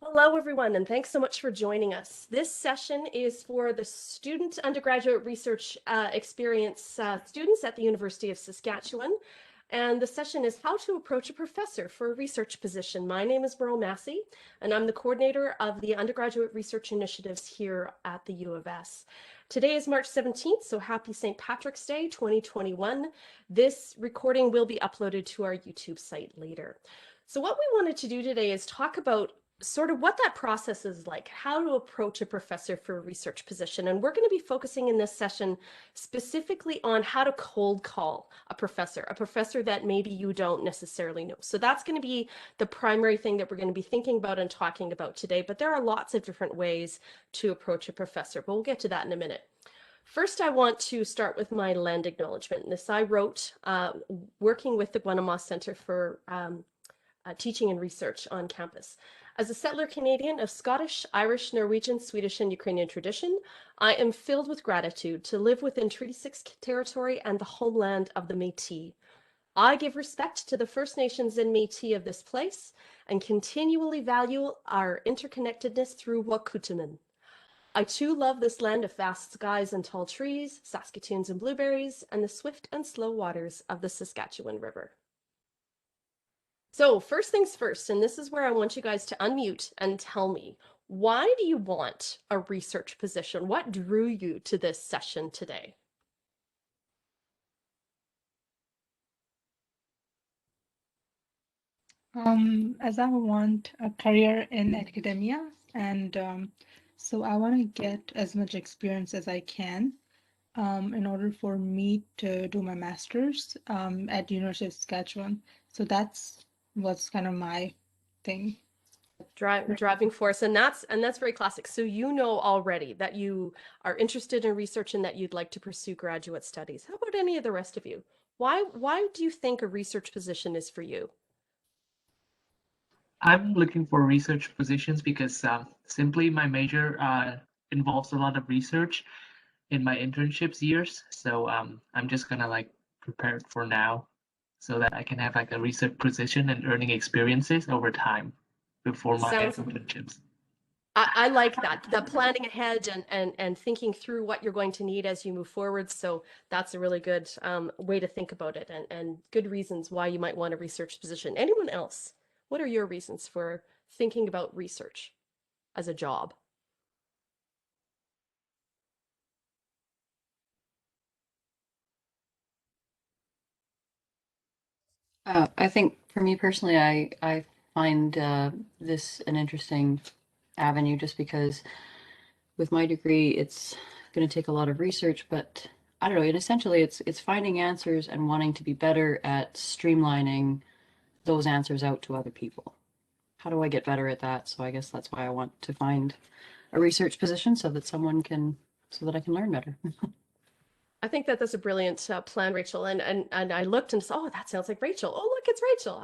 Hello, everyone, and thanks so much for joining us. This session is for the Student Undergraduate Research Experience students at the University of Saskatchewan. And the session is How to Approach a Professor for a Research Position. My name is Merle Massie, and I'm the coordinator of the Undergraduate Research Initiatives here at the U of S. Today is March 17th, so happy St. Patrick's Day 2021. This recording will be uploaded to our YouTube site later. So what we wanted to do today is talk about sort of what that process is like, how to approach a professor for a research position. And we're going to be focusing in this session specifically on how to cold call a professor that maybe you don't necessarily know. So that's going to be the primary thing that we're going to be thinking about and talking about today. But there are lots of different ways to approach a professor, but we'll get to that in a minute. First, I want to start with my land acknowledgement. This I wrote working with the Guanama Center for Teaching and Research on campus. As a settler Canadian of Scottish, Irish, Norwegian, Swedish, and Ukrainian tradition, I am filled with gratitude to live within Treaty 6 territory and the homeland of the Métis. I give respect to the First Nations and Métis of this place and continually value our interconnectedness through Wakutaman. I too love this land of vast skies and tall trees, Saskatoons and blueberries, and the swift and slow waters of the Saskatchewan River. So first things first, and this is where I want you guys to unmute and tell me, why do you want a research position? What drew you to this session today? As I want a career in academia, and so I want to get as much experience as I can in order for me to do my master's at University of Saskatchewan. So that's what's kind of my thing. Driving force, and that's very classic. So you know already that you are interested in research and that you'd like to pursue graduate studies. How about any of the rest of you? Why do you think a research position is for you? I'm looking for research positions because simply my major involves a lot of research in my internships years. So I'm just gonna like prepare it for now so that I can have like a research position and earning experiences over time before my Sounds internships. I like that, the planning ahead and thinking through what you're going to need as you move forward. So that's a really good way to think about it and good reasons why you might want a research position. Anyone else? What are your reasons for thinking about research as a job? I think for me personally, I find this an interesting avenue just because with my degree, it's going to take a lot of research, but I don't know. And essentially, it's finding answers and wanting to be better at streamlining those answers out to other people. How do I get better at that? So I guess that's why I want to find a research position so that so that I can learn better. I think that that's a brilliant plan, Rachel. And I looked and said, oh, that sounds like Rachel. Oh, look, it's Rachel.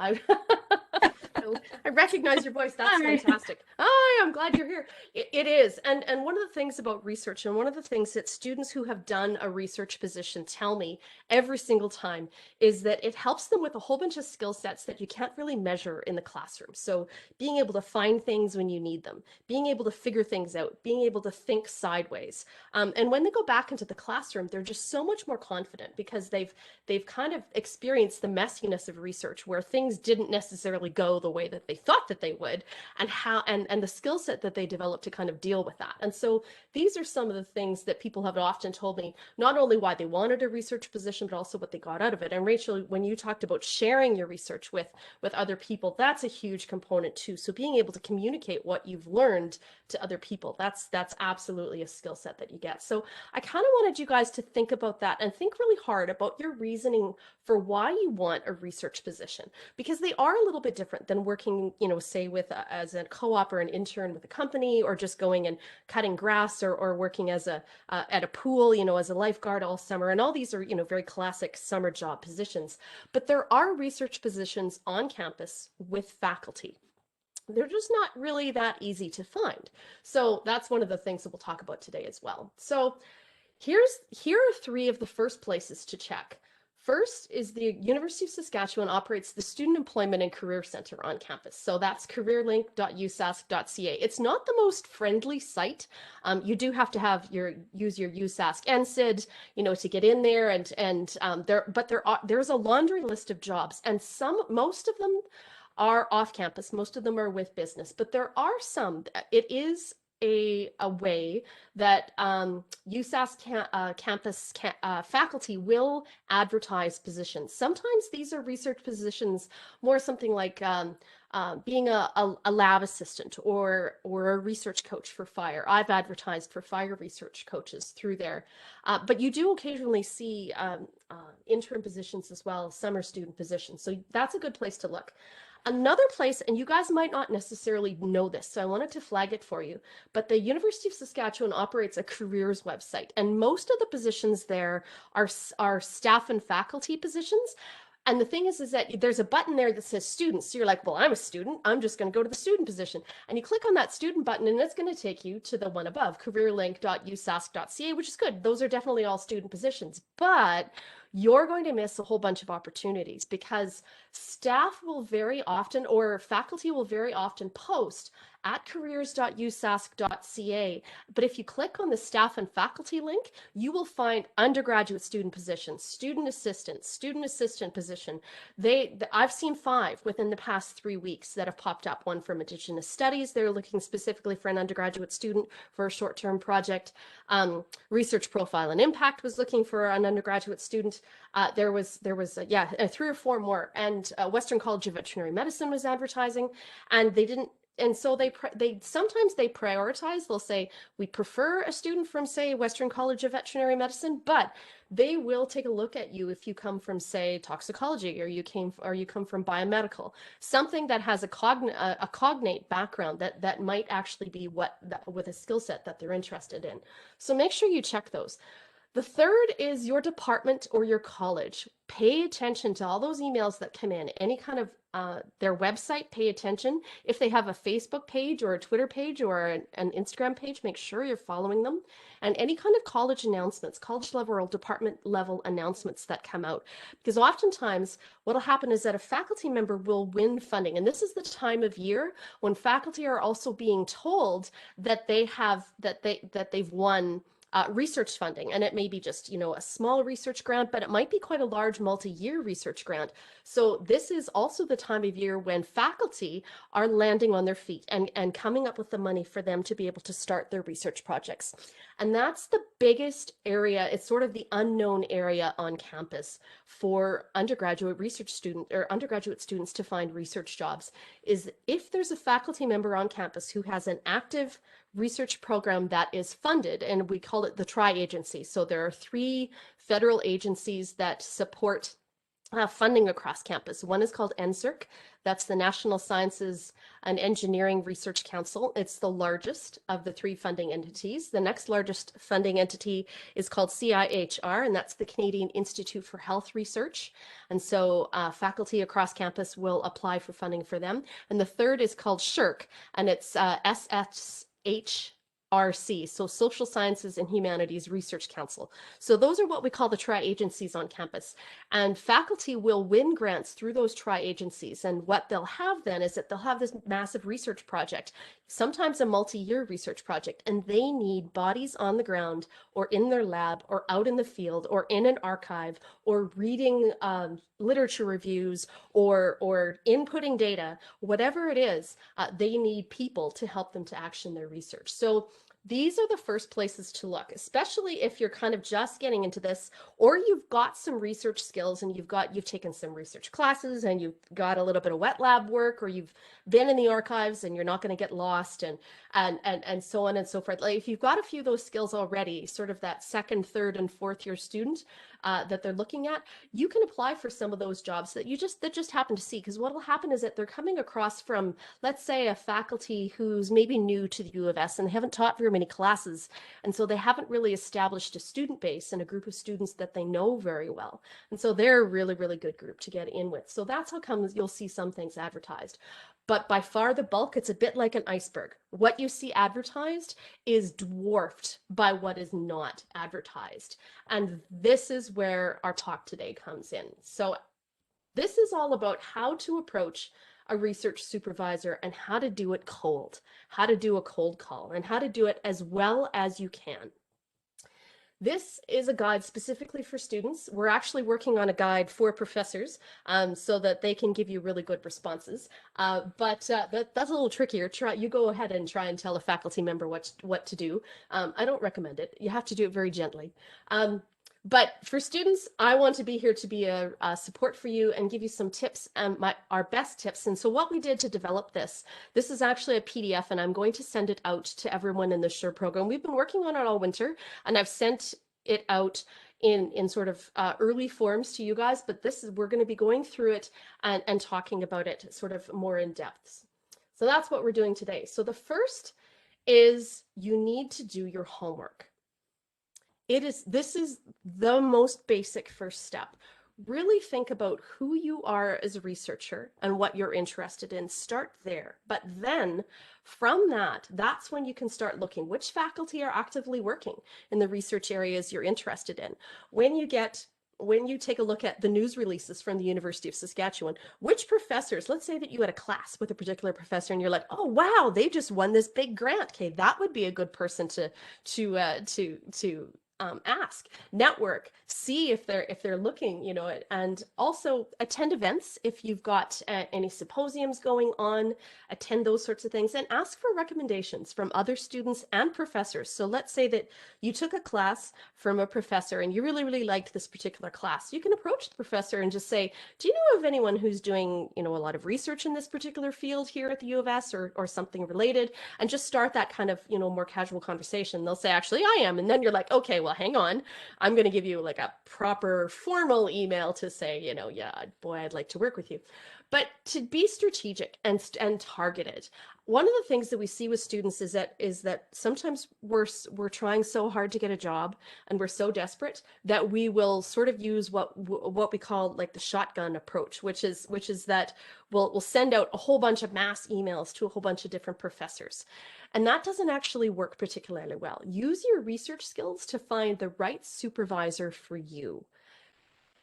I recognize your voice. That's Hi. fantastic. Hi, I'm glad you're here. It is. And one of the things about research, and one of the things that students who have done a research position tell me every single time is that it helps them with a whole bunch of skill sets that you can't really measure in the classroom. So being able to find things when you need them, being able to figure things out, being able to think sideways. And when they go back into the classroom, they're just so much more confident because they've kind of experienced the messiness of research where things didn't necessarily go the way that they thought that they would, and how and the skill set that they developed to kind of deal with that. And so these are some of the things that people have often told me, not only why they wanted a research position, but also what they got out of it. And Rachel, when you talked about sharing your research with other people, that's a huge component too. So being able to communicate what you've learned to other people, that's absolutely a skill set that you get. So I kind of wanted you guys to think about that and think really hard about your reasoning for why you want a research position, because they are a little bit different than working, say with as a co-op or an intern with a company, or just going and cutting grass, or working as a at a pool, as a lifeguard all summer. And all these are, very classic summer job positions. But there are research positions on campus with faculty. They're just not really that easy to find. So that's one of the things that we'll talk about today as well. So here are three of the first places to check. First is the University of Saskatchewan operates the Student Employment and Career Center on campus. So that's careerlink.usask.ca. It's not the most friendly site. You do have to have use your USask NSID, to get in there, and there's a laundry list of jobs, and most of them are off campus. Most of them are with business, but there are some. It is a way that USask campus faculty will advertise positions. Sometimes these are research positions, more something like being a lab assistant or a research coach for fire. I've advertised for fire research coaches through there, but you do occasionally see intern positions as well, summer student positions. So that's a good place to look. Another place, and you guys might not necessarily know this, so I wanted to flag it for you, but the University of Saskatchewan operates a careers website, and most of the positions there are staff and faculty positions. And the thing is that there's a button there that says students. So you're like, well, I'm a student. I'm just going to go to the student position. And you click on that student button, and it's going to take you to the one above, careerlink.usask.ca, which is good. Those are definitely all student positions. But you're going to miss a whole bunch of opportunities because staff will very often, or faculty will very often post at careers.usask.ca. But if you click on the staff and faculty link, you will find undergraduate student positions, student assistant position. I've seen 5 within the past 3 weeks that have popped up. One from Indigenous Studies. They're looking specifically for an undergraduate student for a short-term project. Research Profile and Impact was looking for an undergraduate student. There was 3 or 4 more. And Western College of Veterinary Medicine was advertising, and they didn't. And so they sometimes prioritize. They'll say, we prefer a student from, say, Western College of Veterinary Medicine, but they will take a look at you if you come from, say, toxicology, or you come from biomedical, something that has a cognate background that might actually be with a skill set that they're interested in. So make sure you check those. The third is your department or your college. Pay attention to all those emails that come in, any kind of their website, pay attention. If they have a Facebook page or a Twitter page or an Instagram page, make sure you're following them. And any kind of college announcements, college level or department level announcements that come out. Because oftentimes what'll happen is that a faculty member will win funding. And this is the time of year when faculty are also being told that they've won research funding, and it may be just a small research grant, but it might be quite a large multi-year research grant. So this is also the time of year when faculty are landing on their feet and coming up with the money for them to be able to start their research projects. And that's the biggest area. It's sort of the unknown area on campus for undergraduate students to find research jobs, is if there's a faculty member on campus who has an active research program that is funded, and we call it the tri-agency. So there are 3 federal agencies that support funding across campus. One is called NSERC. That's the National Sciences and Engineering Research Council. It's the largest of the 3 funding entities. The next largest funding entity is called CIHR, and that's the Canadian Institute for Health Research. And so faculty across campus will apply for funding for them. And the third is called SSHRC, and it's SSHRC, so Social Sciences and Humanities Research Council. So those are what we call the tri-agencies on campus. And faculty will win grants through those tri-agencies. And what they'll have then is that they'll have this massive research project, sometimes a multi-year research project, and they need bodies on the ground or in their lab or out in the field or in an archive or reading literature reviews or inputting data, whatever it is, they need people to help them to action their research. So these are the first places to look, especially if you're kind of just getting into this, or you've got some research skills and you've taken some research classes and you've got a little bit of wet lab work, or you've been in the archives and you're not going to get lost, and so on and so forth. Like if you've got a few of those skills already, sort of that 2nd, 3rd, and 4th year student that they're looking at, you can apply for some of those jobs that just happen to see. Because what will happen is that they're coming across from, let's say, a faculty who's maybe new to the U of S and they haven't taught very many classes, and so they haven't really established a student base and a group of students that they know very well, and so they're a really, really good group to get in with. So that's how come you'll see some things advertised. But by far the bulk, it's a bit like an iceberg. What you see advertised is dwarfed by what is not advertised. And this is where our talk today comes in. So this is all about how to approach a research supervisor and how to do it cold, how to do a cold call, and how to do it as well as you can. This is a guide specifically for students. We're actually working on a guide for professors so that they can give you really good responses. But that's a little trickier. You go ahead and try and tell a faculty member what to do. I don't recommend it. You have to do it very gently. But for students, I want to be here to be a support for you and give you some tips and our best tips. And so what we did to develop this is actually a PDF, and I'm going to send it out to everyone in the SURE program. We've been working on it all winter, and I've sent it out in sort of early forms to you guys, but we're going to be going through it and talking about it sort of more in depth. So that's what we're doing today. So the first is you need to do your homework. This is the most basic first step. Really think about who you are as a researcher and what you're interested in. Start there. But then from that's when you can start looking which faculty are actively working in the research areas you're interested in. When you take a look at the news releases from the University of Saskatchewan, which professors, let's say that you had a class with a particular professor and you're like, oh, wow, they just won this big grant. Okay, that would be a good person to ask, network, see if they're looking, and also attend events if you've got any symposiums going on, attend those sorts of things, and ask for recommendations from other students and professors. So let's say that you took a class from a professor and you really, really liked this particular class. You can approach the professor and just say, do you know of anyone who's doing, a lot of research in this particular field here at the U of S or something related? And just start that kind of, more casual conversation. They'll say, actually, I am. And then you're like, okay, well, hang on. I'm going to give you like a proper formal email to say, yeah, boy, I'd like to work with you. But to be strategic and targeted. One of the things that we see with students is that sometimes we're trying so hard to get a job and we're so desperate that we will sort of use what we call like the shotgun approach, which is that we'll send out a whole bunch of mass emails to a whole bunch of different professors. And that doesn't actually work particularly well. Use your research skills to find the right supervisor for you.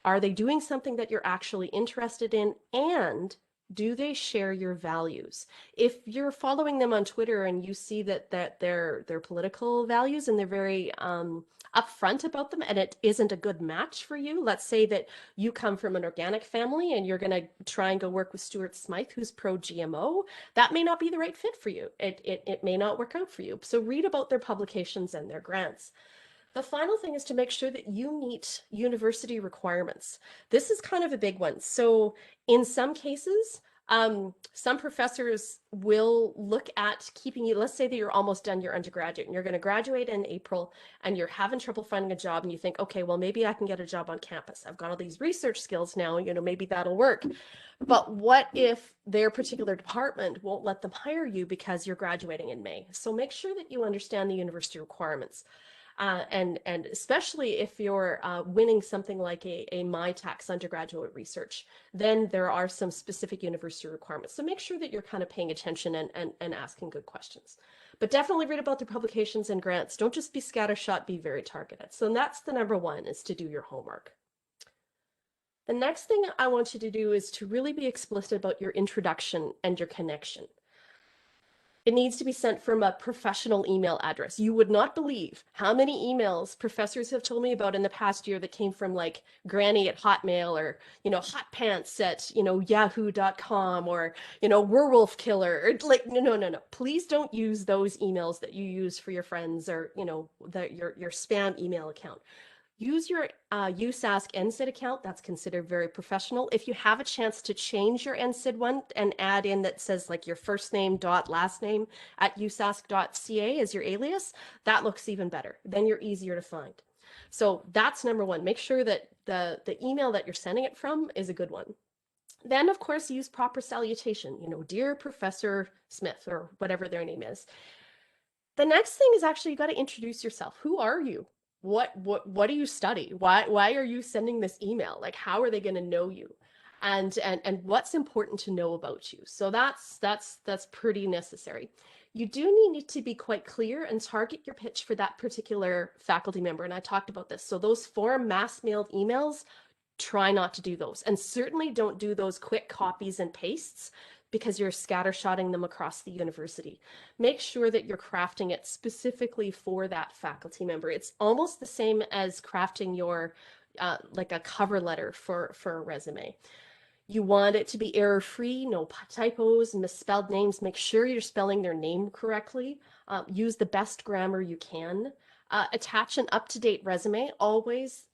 Are they doing something that you're actually interested in? And do they share your values? If you're following them on Twitter and you see that their political values and they're very upfront about them and it isn't a good match for you, let's say that you come from an organic family and you're going to try and go work with Stuart Smythe, who's pro-GMO, that may not be the right fit for you. It may not work out for you. So read about their publications and their grants. The final thing is to make sure that you meet university requirements. This is kind of a big one. So in some cases, some professors will look at keeping you, let's say that you're almost done your undergraduate and you're going to graduate in April and you're having trouble finding a job and you think, okay, well, maybe I can get a job on campus. I've got all these research skills now, maybe that'll work. But what if their particular department won't let them hire you because you're graduating in May? So make sure that you understand the university requirements. And especially if you're winning something like a MyTax undergraduate research, then there are some specific university requirements. So make sure that you're kind of paying attention and asking good questions. But definitely read about their publications and grants. Don't just be scattershot, be very targeted. So that's the number one, is to do your homework. The next thing I want you to do is to really be explicit about your introduction and your connection. It needs to be sent from a professional email address. You would not believe how many emails professors have told me about in the past year that came from like Granny at Hotmail or, Hot Pants at, yahoo.com or, Werewolf Killer. Or like, no. Please don't use those emails that you use for your friends or, your spam email account. Use your USask NSID account. That's considered very professional. If you have a chance to change your NSID one and add in that says like your first name dot last name at usask.ca as your alias, that looks even better. Then you're easier to find. So that's number one. Make sure that the email that you're sending it from is a good one. Then, of course, use proper salutation. Dear Professor Smith or whatever their name is. The next thing is actually you got to introduce yourself. Who are you? What do you study? Why are you sending this email? Like, how are they going to know you? and what's important to know about you. So that's pretty necessary. You do need to be quite clear and target your pitch for that particular faculty member. And I talked about this. So those form mass mailed emails, try not to do those. And certainly don't do those quick copies and pastes because you're scattershotting them across the university. Make sure that you're crafting it specifically for that faculty member. It's almost the same as crafting your like a cover letter for a resume. You want it to be error-free, no typos, misspelled names. Make sure you're spelling their name correctly. Use the best grammar you can. Attach an up-to-date resume. Always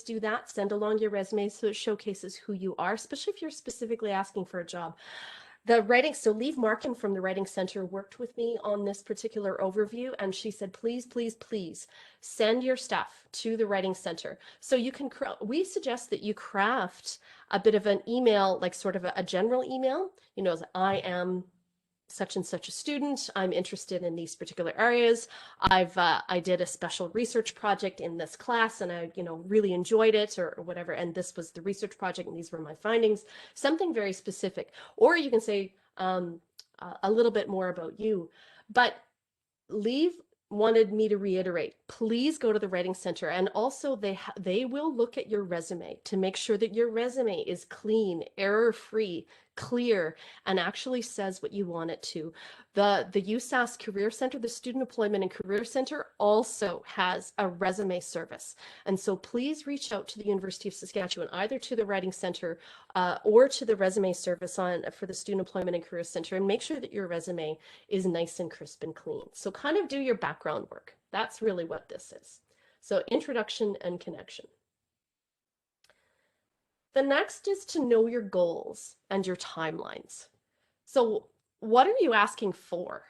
do that. Send along your resume so it showcases who you are, especially if you're specifically asking for a job. So Leave Markin from the Writing Center worked with me on this particular overview, and she said, please, please, please send your stuff to the Writing Center. So we suggest that you craft a bit of an email, like sort of a general email, I am such and such a student. I'm interested in these particular areas. I did a special research project in this class and I, really enjoyed it or whatever. And this was the research project and these were my findings, something very specific. Or you can say a little bit more about you, but Leave wanted me to reiterate, please go to the Writing Center. And also they will look at your resume to make sure that your resume is clean, error-free, clear, and actually says what you want it to. The USask Career Center, the Student Employment and Career Center, also has a resume service. And so please reach out to the University of Saskatchewan, either to the Writing Center or to the resume service for the Student Employment and Career Center, and make sure that your resume is nice and crisp and clean. So kind of do your background work. That's really what this is. So introduction and connection. The next is to know your goals and your timelines. So what are you asking for?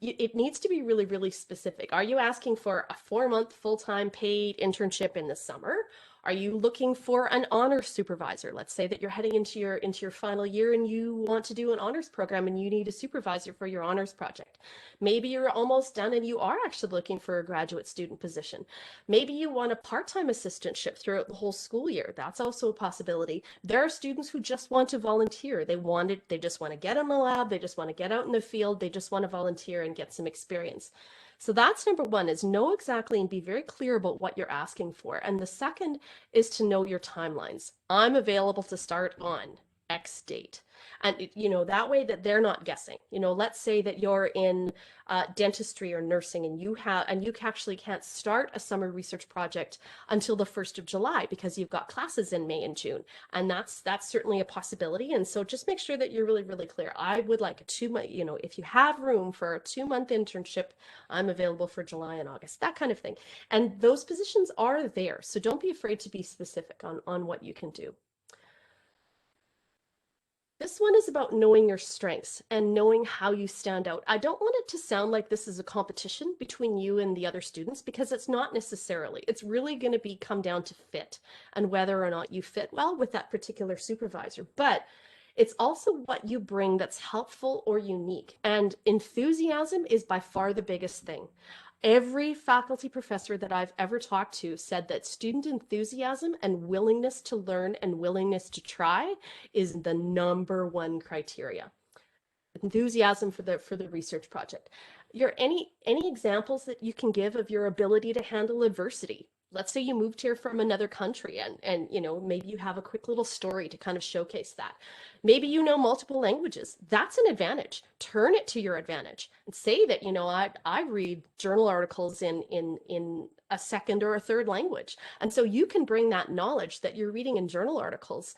It needs to be really, really specific. Are you asking for a 4-month full-time paid internship in the summer? Are you looking for an honors supervisor? Let's say that you're heading into your final year and you want to do an honors program and you need a supervisor for your honors project. Maybe you're almost done and you are actually looking for a graduate student position. Maybe you want a part-time assistantship throughout the whole school year. That's also a possibility. There are students who just want to volunteer. They just want to get in the lab. They just want to get out in the field. They just want to volunteer and get some experience. So that's number one, is know exactly and be very clear about what you're asking for. And the second is to know your timelines. I'm available to start on X date. And, that way that they're not guessing. Let's say that you're in dentistry or nursing and you actually can't start a summer research project until the 1st of July because you've got classes in May and June. And that's certainly a possibility. And so just make sure that you're really, really clear. I would like a 2-month, if you have room for a 2-month internship, I'm available for July and August, that kind of thing. And those positions are there. So don't be afraid to be specific on what you can do. This one is about knowing your strengths and knowing how you stand out. I don't want it to sound like this is a competition between you and the other students, because it's not necessarily. It's really going to come down to fit and whether or not you fit well with that particular supervisor. But it's also what you bring that's helpful or unique. And enthusiasm is by far the biggest thing. Every faculty professor that I've ever talked to said that student enthusiasm and willingness to learn and willingness to try is the number one criteria. Enthusiasm for the research project. Any examples that you can give of your ability to handle adversity? Let's say you moved here from another country and maybe you have a quick little story to kind of showcase that. Maybe you know multiple languages. That's an advantage. Turn it to your advantage and say that, I read journal articles in a second or a third language. And so you can bring that knowledge that you're reading in journal articles,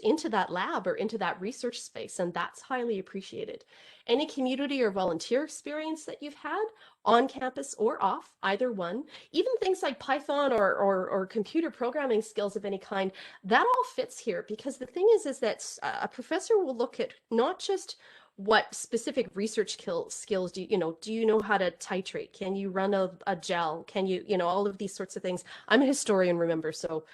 into that lab or into that research space. And that's highly appreciated. Any community or volunteer experience that you've had on campus or off, either one, even things like Python or computer programming skills of any kind, that all fits here, because the thing is that a professor will look at not just what specific research skills do you know how to titrate? Can you run a gel? Can you, all of these sorts of things. I'm a historian, remember, so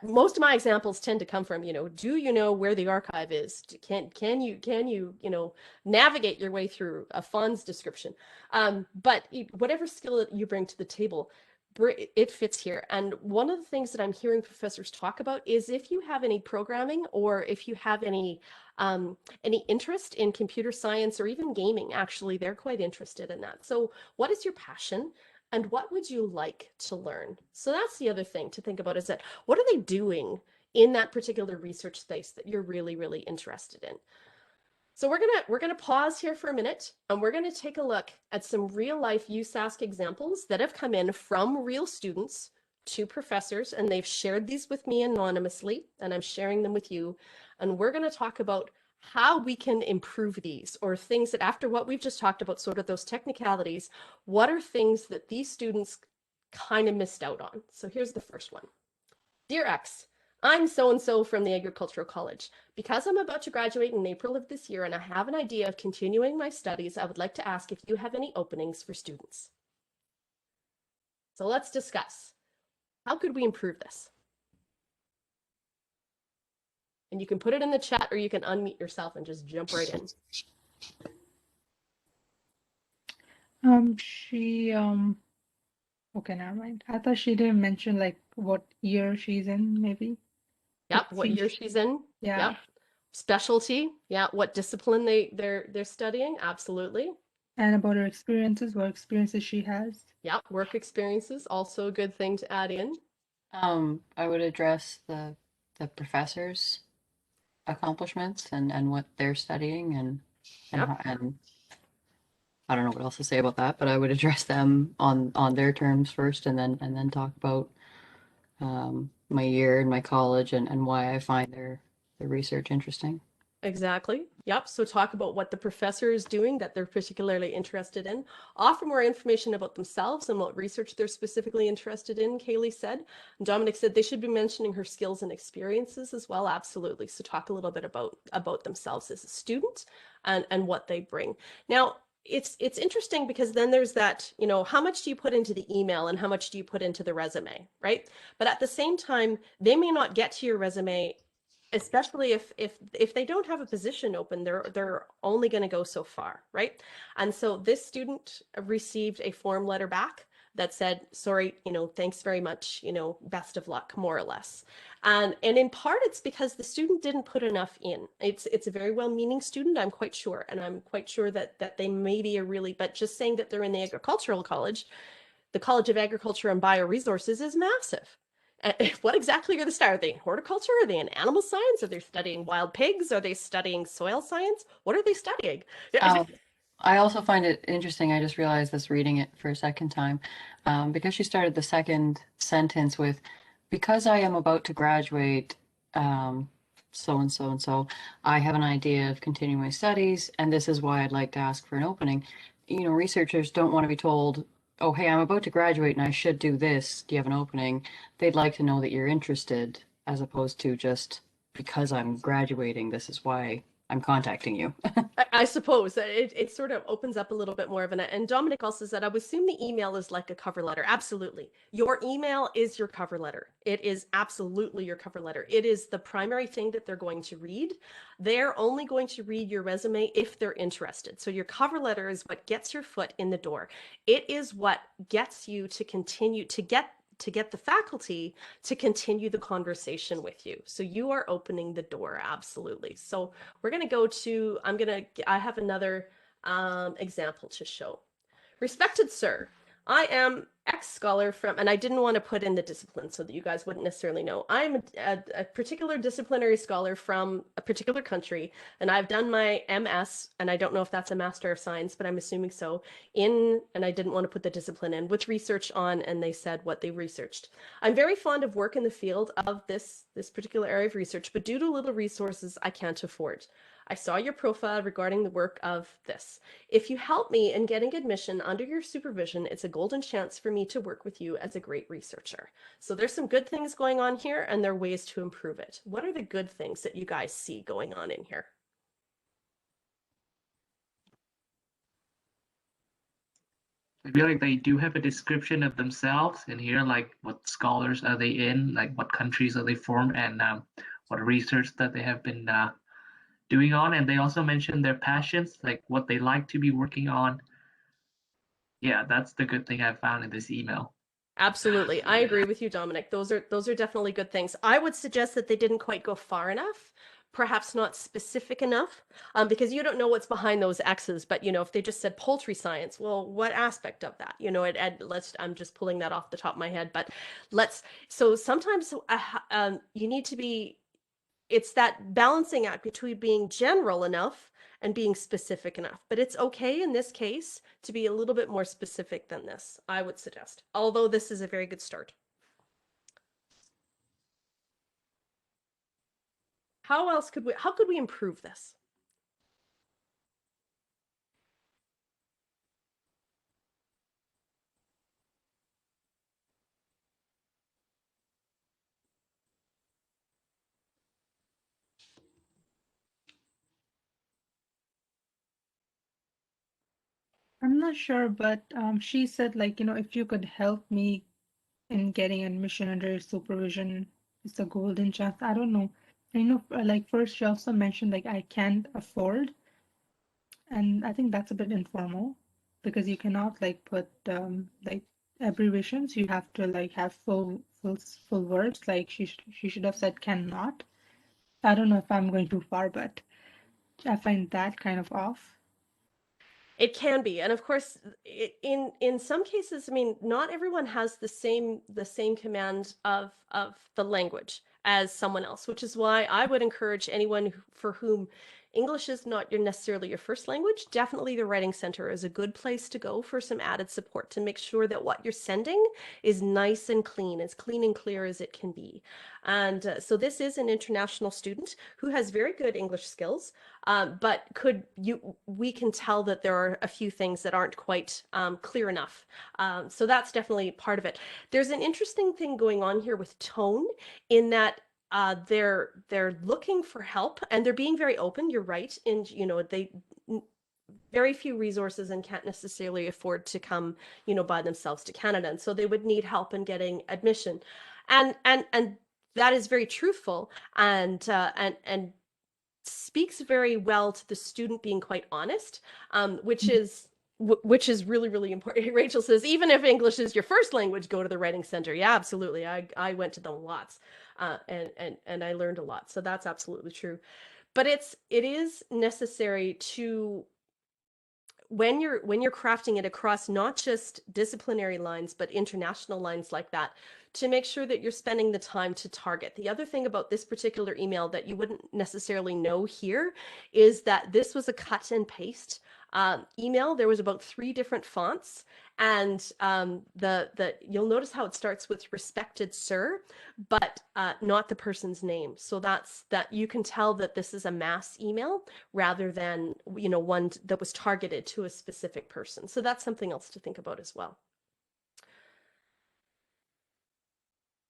most of my examples tend to come from, do you know where the archive is? Can you navigate your way through a Fon's description? But whatever skill that you bring to the table, it fits here. And one of the things that I'm hearing professors talk about is if you have any programming or if you have any interest in computer science or even gaming, actually, they're quite interested in that. So what is your passion? And what would you like to learn? So that's the other thing to think about, is that what are they doing in that particular research space that you're really, really interested in? So we're gonna pause here for a minute, and we're gonna take a look at some real life USask examples that have come in from real students to professors, and they've shared these with me anonymously, and I'm sharing them with you. And we're gonna talk about how we can improve these, or things that, after what we've just talked about, sort of those technicalities, what are things that these students kind of missed out on? So here's the first one. Dear X, I'm so-and-so from the Agricultural College. Because I'm about to graduate in April of this year and I have an idea of continuing my studies, I would like to ask if you have any openings for students. So let's discuss. How could we improve this? And you can put it in the chat, or you can unmute yourself and just jump right in. Okay, never mind. I thought she didn't mention like what year she's in, maybe. Yep, what year she's in. Yeah. Yep. Specialty. Yeah, what discipline they're studying. Absolutely. And about her experiences, what experiences she has. Yep, work experiences, also a good thing to add in. I would address the professors' accomplishments and what they're studying and Yep. and I don't know what else to say about that, but I would address them on their terms first, and then talk about my year in my college and why I find their research interesting. Exactly. Yep. So talk about what the professor is doing that they're particularly interested in. Offer more information about themselves and what research they're specifically interested in, Kaylee said. And Dominic said they should be mentioning her skills and experiences as well. Absolutely. So talk a little bit about themselves as a student and what they bring. Now, it's interesting because then there's that, you know, how much do you put into the email and how much do you put into the resume, right? But at the same time, they may not get to your resume, especially if they don't have a position open. They're only going to go so far, right? And so this student received a form letter back that said, sorry, you know, thanks very much, you know, best of luck, more or less. And in part it's because the student didn't put enough in. It's a very well-meaning student, I'm quite sure, and I'm quite sure that they maybe are really, but just saying that they're in the agricultural college, the College of Agriculture and Bioresources, is massive. What exactly are they studying? Are they in horticulture? Are they in animal science? Are they studying wild pigs? Are they studying soil science? What are they studying? I also find it interesting. I just realized this reading it for a second time, because she started the second sentence with, because I am about to graduate, so and so and so, I have an idea of continuing my studies, and this is why I'd like to ask for an opening. You know, researchers don't want to be told, oh, hey, I'm about to graduate and I should do this. Do you have an opening? They'd like to know that you're interested, as opposed to just, because I'm graduating, this is why I'm contacting you. I suppose it sort of opens up a little bit more of an, and Dominic also said, I would assume the email is like a cover letter. Absolutely. Your email is your cover letter. It is absolutely your cover letter. It is the primary thing that they're going to read. They're only going to read your resume if they're interested. So your cover letter is what gets your foot in the door. It is what gets you to continue to get the faculty to continue the conversation with you. So you are opening the door, absolutely. So we're going to go to, I have another example to show. Respected sir, I am ex-scholar from, and I didn't want to put in the discipline so that you guys wouldn't necessarily know. I'm a particular disciplinary scholar from a particular country, and I've done my MS, and I don't know if that's a Master of Science, but I'm assuming so, and I didn't want to put the discipline in, with research on, and they said what they researched. I'm very fond of work in the field of this particular area of research, but due to little resources, I can't afford. I saw your profile regarding the work of this. If you help me in getting admission under your supervision, it's a golden chance for me to work with you as a great researcher. So there's some good things going on here, and there are ways to improve it. What are the good things that you guys see going on in here? I feel like they do have a description of themselves in here, like what scholars are they in, like what countries are they from, and what research that they have been doing on. And they also mention their passions, like what they like to be working on. Yeah, that's the good thing I found in this email. Absolutely. I agree with you, Dominic. Those are definitely good things. I would suggest that they didn't quite go far enough, perhaps not specific enough, because you don't know what's behind those X's. But if they just said poultry science, well, what aspect of that? I'm just pulling that off the top of my head, but so sometimes you need to be, it's that balancing act between being general enough and being specific enough. But it's okay in this case to be a little bit more specific than this, I would suggest, although this is a very good start. How could we improve this? I'm not sure, but she said, like, if you could help me in getting admission under your supervision, it's a golden chance. I don't know. Like first she also mentioned like I can't afford, and I think that's a bit informal because you cannot like put like abbreviations. You have to like have full words. Like she should have said cannot. I don't know if I'm going too far, but I find that kind of off. It can be, and of course, in some cases, I mean, not everyone has the same command of the language as someone else, which is why I would encourage anyone for whom English is not necessarily your first language. Definitely, the Writing Center is a good place to go for some added support to make sure that what you're sending is nice and clean, as clean and clear as it can be. And so this is an international student who has very good English skills. But we can tell that there are a few things that aren't quite clear enough. So that's definitely part of it. There's an interesting thing going on here with tone in that they're looking for help and they're being very open. You're right. And they very few resources and can't necessarily afford to come, by themselves to Canada. And so they would need help in getting admission. And that is very truthful and speaks very well to the student being quite honest, which is really, really important. Rachel says, even if English is your first language, go to the Writing Center. Yeah, absolutely. I went to them lots, and I learned a lot. So that's absolutely true. But it is necessary to, when you're crafting it across not just disciplinary lines but international lines like that, to make sure that you're spending the time to target. The other thing about this particular email that you wouldn't necessarily know here is that this was a cut and paste email. There was about 3 different fonts, and the you'll notice how it starts with "respected sir," but not the person's name. So that you can tell that this is a mass email rather than one that was targeted to a specific person. So that's something else to think about as well.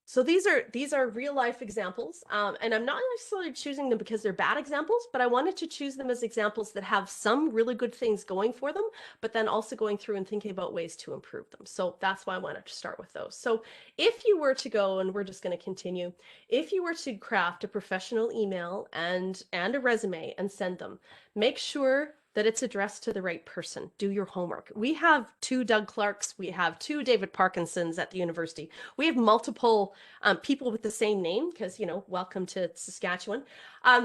So these are real life examples, and I'm not necessarily choosing them because they're bad examples, but I wanted to choose them as examples that have some really good things going for them, but then also going through and thinking about ways to improve them. So that's why I wanted to start with those. So if you were to go, and we're just going to continue, if you were to craft a professional email and a resume and send them, make sure that it's addressed to the right person. Do your homework. We have 2 Doug Clarks. We have 2 David Parkinsons at the university. We have multiple people with the same name because, welcome to Saskatchewan.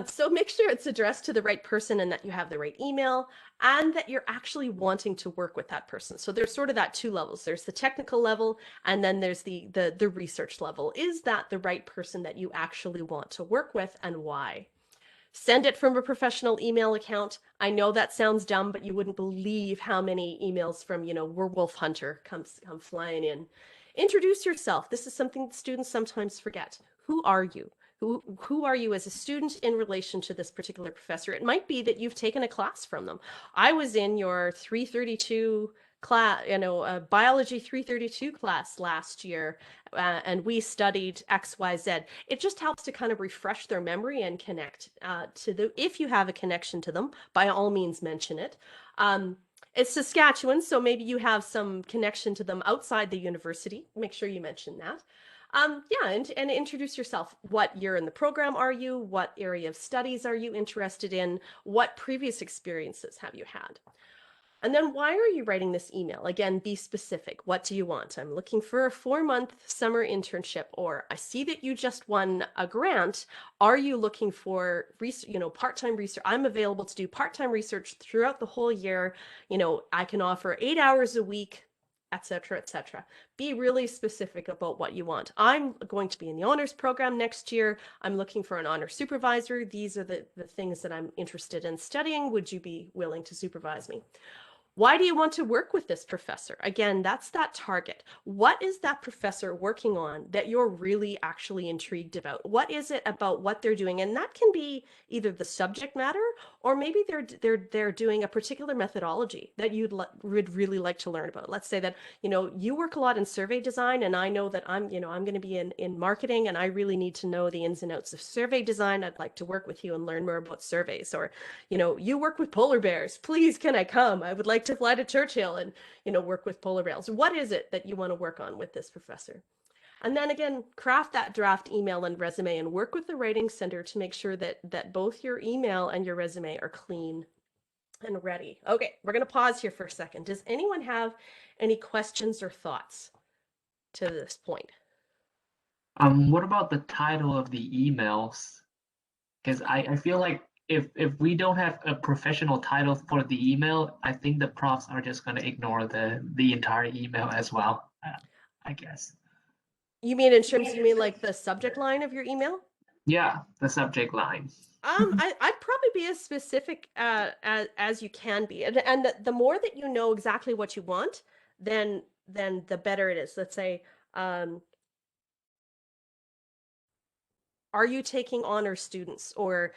So make sure it's addressed to the right person and that you have the right email and that you're actually wanting to work with that person. So there's sort of that 2 levels. There's the technical level and then there's the research level. Is that the right person that you actually want to work with, and why? Send it from a professional email account. I know that sounds dumb, but you wouldn't believe how many emails from, Werewolf Hunter come flying in. Introduce yourself. This is something students sometimes forget. Who are you? Who are you as a student in relation to this particular professor? It might be that you've taken a class from them. I was in your 332 class, biology 332 class last year, and we studied XYZ. It just helps to kind of refresh their memory and connect if you have a connection to them, by all means mention it. It's Saskatchewan, so maybe you have some connection to them outside the university. Make sure you mention that. Yeah, and introduce yourself. What year in the program are you? What area of studies are you interested in? What previous experiences have you had? And then why are you writing this email? Again, be specific. What do you want? I'm looking for a 4-month summer internship, or I see that you just won a grant. Are you looking for part-time research? I'm available to do part-time research throughout the whole year. I can offer 8 hours a week, etc., etc. Be really specific about what you want. I'm going to be in the honors program next year. I'm looking for an honor supervisor. These are the things that I'm interested in studying. Would you be willing to supervise me? Why do you want to work with this professor? Again, that's that target. What is that professor working on that you're really actually intrigued about? What is it about what they're doing? And that can be either the subject matter, or maybe they're doing a particular methodology that would really like to learn about. Let's say that, you work a lot in survey design, and I know that I'm going to be in marketing, and I really need to know the ins and outs of survey design. I'd like to work with you and learn more about surveys. Or, you work with polar bears. Please, can I come? I would like to fly to Churchill and, work with polar bears. What is it that you want to work on with this professor? And then again, craft that draft email and resume and work with the writing center to make sure that both your email and your resume are clean and ready. Okay, we're going to pause here for a second. Does anyone have any questions or thoughts to this point? What about the title of the emails? Because I feel like if we don't have a professional title for the email, I think the profs are just going to ignore the entire email as well, I guess. You mean in terms, you mean like the subject line of your email? Yeah, the subject line. I'd probably be as specific as you can be, and the more that you know exactly what you want, then the better it is. Let's say, are you taking honor students, or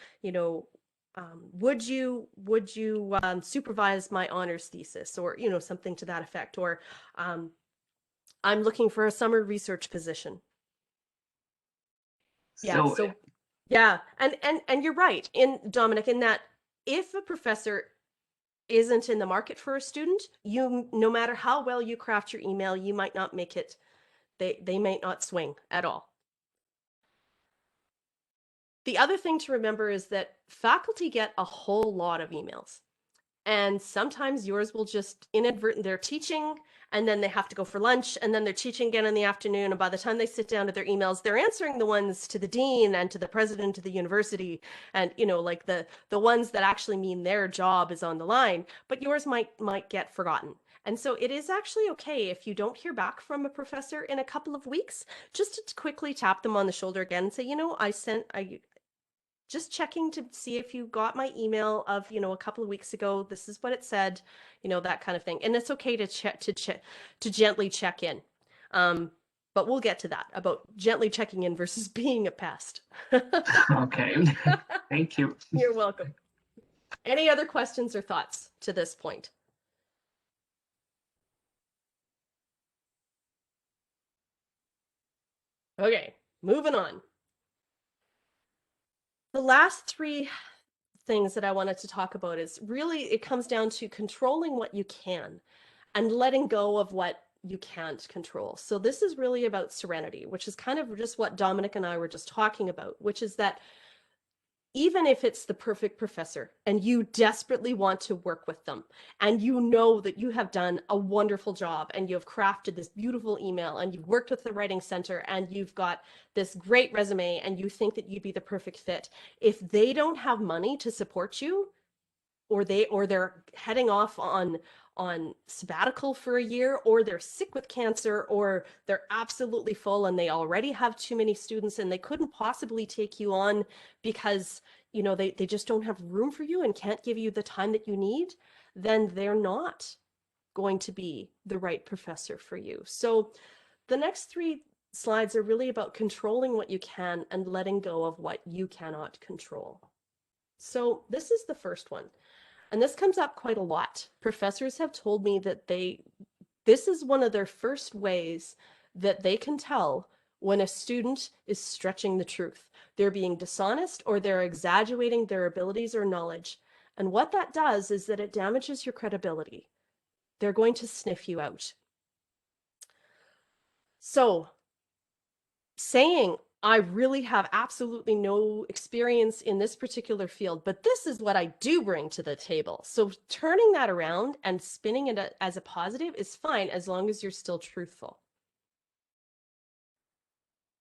would you supervise my honors thesis, or something to that effect, or I'm looking for a summer research position. Yeah, So, so yeah, and you're right, Dominic, in that if a professor isn't in the market for a student, no matter how well you craft your email, you might not make it. They might not swing at all. The other thing to remember is that faculty get a whole lot of emails. And sometimes yours will just they're teaching, and then they have to go for lunch, and then they're teaching again in the afternoon. And by the time they sit down to their emails, they're answering the ones to the dean and to the president of the university, and like the ones that actually mean their job is on the line. But yours might get forgotten. And so it is actually okay if you don't hear back from a professor in a couple of weeks, just to quickly tap them on the shoulder again and say, I just checking to see if you got my email of, a couple of weeks ago. This is what it said, that kind of thing. And it's okay to gently check in. But we'll get to that about gently checking in versus being a pest. okay. Thank you. You're welcome. Any other questions or thoughts to this point? Okay, moving on. The last 3 things that I wanted to talk about is really, it comes down to controlling what you can and letting go of what you can't control. So this is really about serenity, which is kind of just what Dominic and I were just talking about, which is that even if it's the perfect professor and you desperately want to work with them, and you know that you have done a wonderful job and you have crafted this beautiful email and you've worked with the writing center and you've got this great resume and you think that you'd be the perfect fit, if they don't have money to support you, or they're heading off on sabbatical for a year, or they're sick with cancer, or they're absolutely full and they already have too many students and they couldn't possibly take you on because they just don't have room for you and can't give you the time that you need, then they're not going to be the right professor for you. So the next 3 slides are really about controlling what you can and letting go of what you cannot control. So this is the first one. And this comes up quite a lot. Professors have told me that this is one of their first ways that they can tell when a student is stretching the truth. They're being dishonest, or they're exaggerating their abilities or knowledge. And what that does is that it damages your credibility. They're going to sniff you out. So saying, I really have absolutely no experience in this particular field, but this is what I do bring to the table. So turning that around and spinning it as a positive is fine as long as you're still truthful.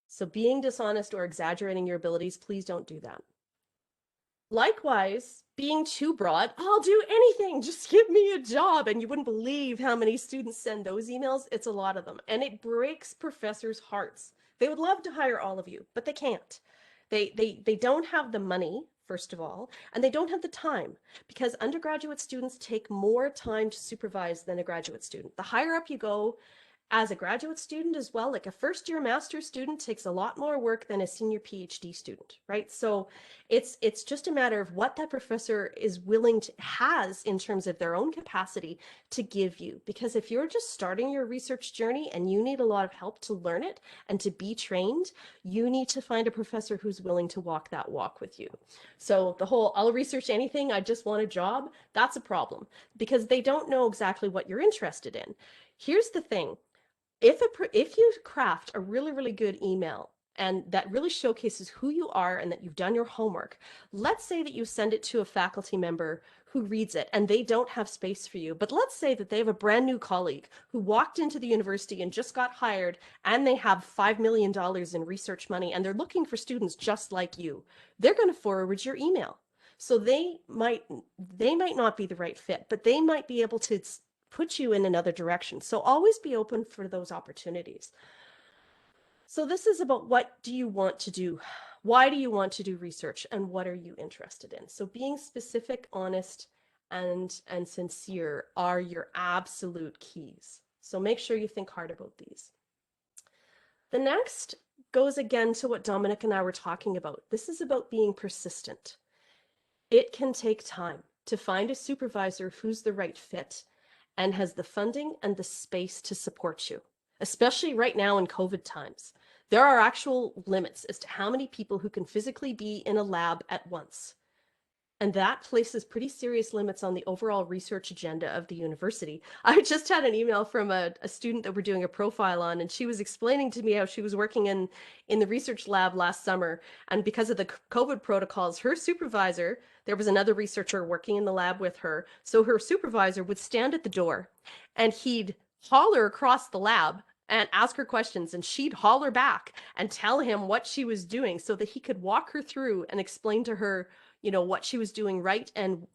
So being dishonest or exaggerating your abilities, please don't do that. Likewise, being too broad, I'll do anything, just give me a job. And you wouldn't believe how many students send those emails. It's a lot of them. And it breaks professors' hearts. They would love to hire all of you, but they can't. They don't have the money, first of all, and they don't have the time, because undergraduate students take more time to supervise than a graduate student. The higher up you go, as a graduate student as well, like a first-year master's student takes a lot more work than a senior PhD student, right? So it's just a matter of what that professor is willing to has in terms of their own capacity to give you. Because if you're just starting your research journey and you need a lot of help to learn it and to be trained, you need to find a professor who's willing to walk that walk with you. So the whole, I'll research anything, I just want a job, that's a problem, because they don't know exactly what you're interested in. Here's the thing. If you craft a really good email and that really showcases who you are and that you've done your homework, let's say that you send it to a faculty member who reads it and they don't have space for you, but let's say that they have a brand new colleague who walked into the university and just got hired and they have $5 million in research money and they're looking for students just like you. They're going to forward your email. So they might not be the right fit, but they might be able to put you in another direction. So always be open for those opportunities. So this is about, what do you want to do? Why do you want to do research, and what are you interested in? So being specific, honest, and sincere are your absolute keys. So make sure you think hard about these. The next goes again to what Dominic and I were talking about. This is about being persistent. It can take time to find a supervisor who's the right fit and has the funding and the space to support you, especially right now in COVID times. There are actual limits as to how many people who can physically be in a lab at once. And that places pretty serious limits on the overall research agenda of the university. I just had an email from a student that we're doing a profile on, and she was explaining to me how she was working in the research lab last summer. And because of the COVID protocols, her supervisor, there was another researcher working in the lab with her. So her supervisor would stand at the door and he'd holler across the lab and ask her questions, and she'd holler back and tell him what she was doing so that he could walk her through and explain to her, you know, what she was doing right and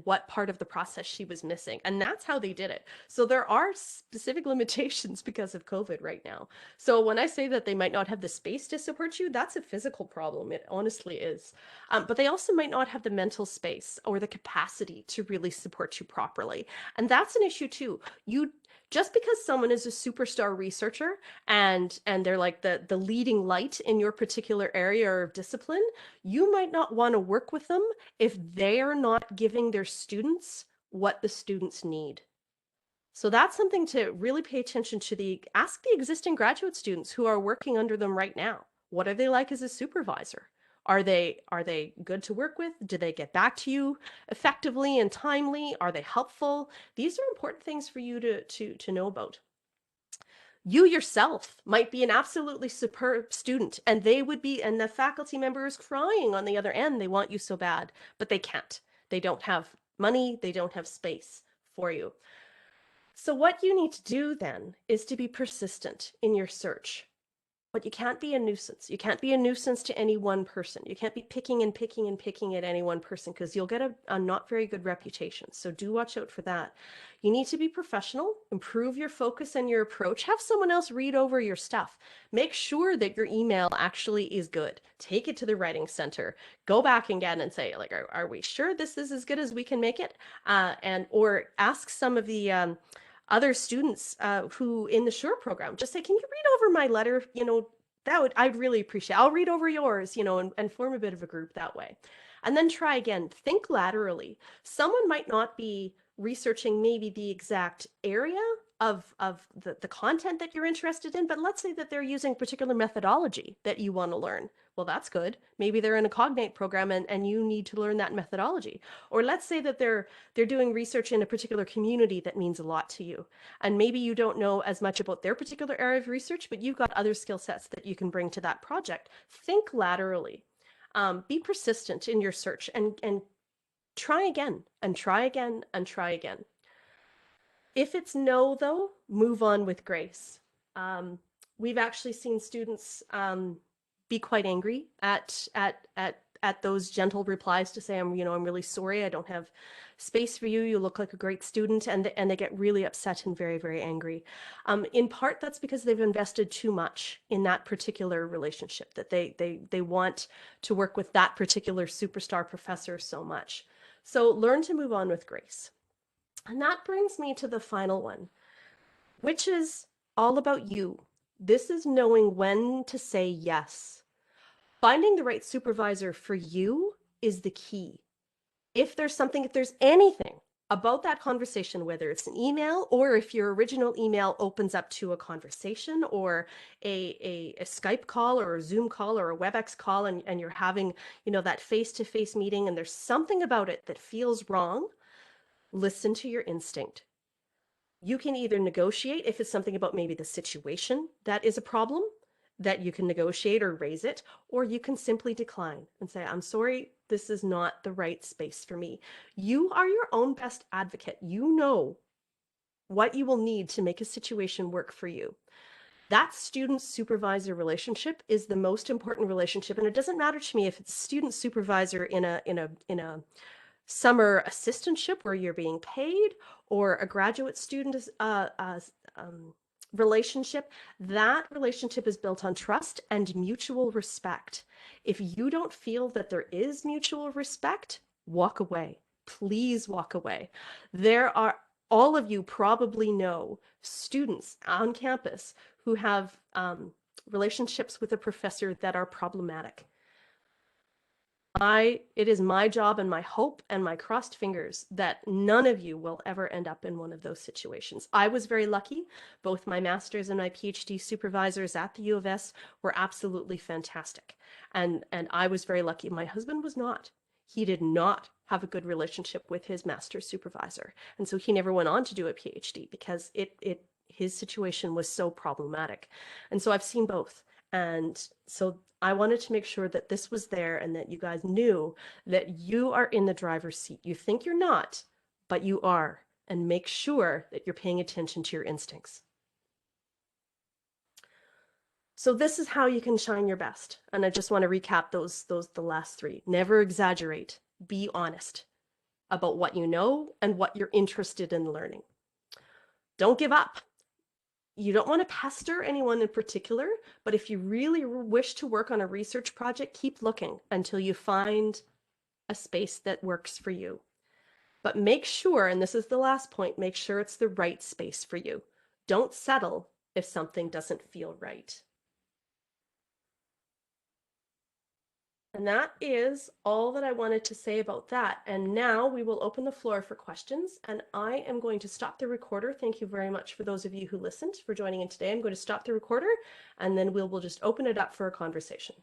what part of the process she was missing. And that's how they did it. So there are specific limitations because of COVID right now. So when I say that they might not have the space to support you, that's a physical problem. It honestly is. But they also might not have the mental space or the capacity to really support you properly. And that's an issue too. Just because someone is a superstar researcher and they're like the leading light in your particular area or discipline, you might not want to work with them if they are not giving their students what the students need. So that's something to really pay attention to. Ask the existing graduate students who are working under them right now. What are they like as a supervisor? Are they good to work with? Do they get back to you effectively and timely? Are they helpful? These are important things for you to know about. You yourself might be an absolutely superb student, and the faculty member is crying on the other end. They want you so bad, but they can't. They don't have money, they don't have space for you. So what you need to do then is to be persistent in your search. But you can't be a nuisance. You can't be a nuisance to any one person. You can't be picking and picking and picking at any one person, because you'll get a not very good reputation. So do watch out for that. You need to be professional, improve your focus and your approach. Have someone else read over your stuff. Make sure that your email actually is good. Take it to the writing center. Go back again and say, like, are we sure this is as good as we can make it? Or ask some of the other students who in the SURE program, just say, can you read over my letter? You know, I'd really appreciate. I'll read over yours, you know, and form a bit of a group that way. And then try again. Think laterally. Someone might not be researching maybe the exact area of the content that you're interested in, but let's say that they're using a particular methodology that you want to learn. Well, that's good. Maybe they're in a cognate program and you need to learn that methodology. Or let's say that they're doing research in a particular community that means a lot to you. And maybe you don't know as much about their particular area of research, but you've got other skill sets that you can bring to that project. Think laterally. Be persistent in your search and try again and try again and try again. If it's no, though, move on with grace. We've actually seen students be quite angry at those gentle replies to say, I'm really sorry, I don't have space for you. You look like a great student, and they get really upset and very, very angry. In part, that's because they've invested too much in that particular relationship, that they want to work with that particular superstar professor so much. So learn to move on with grace. And that brings me to the final one, which is all about you. This is knowing when to say yes. Finding the right supervisor for you is the key. If there's anything about that conversation, whether it's an email or if your original email opens up to a conversation or a Skype call or a Zoom call or a WebEx call, and you're having, that face-to-face meeting and there's something about it that feels wrong, listen to your instinct. You can either negotiate if it's something about maybe the situation that is a problem, that you can negotiate or raise it, or you can simply decline and say, I'm sorry, this is not the right space for me. You are your own best advocate. You know what you will need to make a situation work for you. That student-supervisor relationship is the most important relationship, and it doesn't matter to me if it's student-supervisor in a summer assistantship where you're being paid or a graduate student relationship. That relationship is built on trust and mutual respect. If you don't feel that there is mutual respect, walk away. Please walk away. All of you probably know students on campus who have relationships with a professor that are problematic. It is my job and my hope and my crossed fingers that none of you will ever end up in one of those situations. I was very lucky. Both my master's and my PhD supervisors at the U of S were absolutely fantastic. And I was very lucky. My husband was not. He did not have a good relationship with his master's supervisor. And so he never went on to do a PhD because his situation was so problematic. And so I've seen both. And so I wanted to make sure that this was there and that you guys knew that you are in the driver's seat. You think you're not, but you are. And make sure that you're paying attention to your instincts. So this is how you can shine your best. And I just want to recap the last three. Never exaggerate. Be honest about what you know and what you're interested in learning. Don't give up. You don't want to pester anyone in particular, but if you really wish to work on a research project, keep looking until you find a space that works for you. But make sure, and this is the last point, make sure it's the right space for you. Don't settle if something doesn't feel right. And that is all that I wanted to say about that. And now we will open the floor for questions. And I am going to stop the recorder. Thank you very much for those of you who listened for joining in today. I'm going to stop the recorder and then we'll just open it up for a conversation.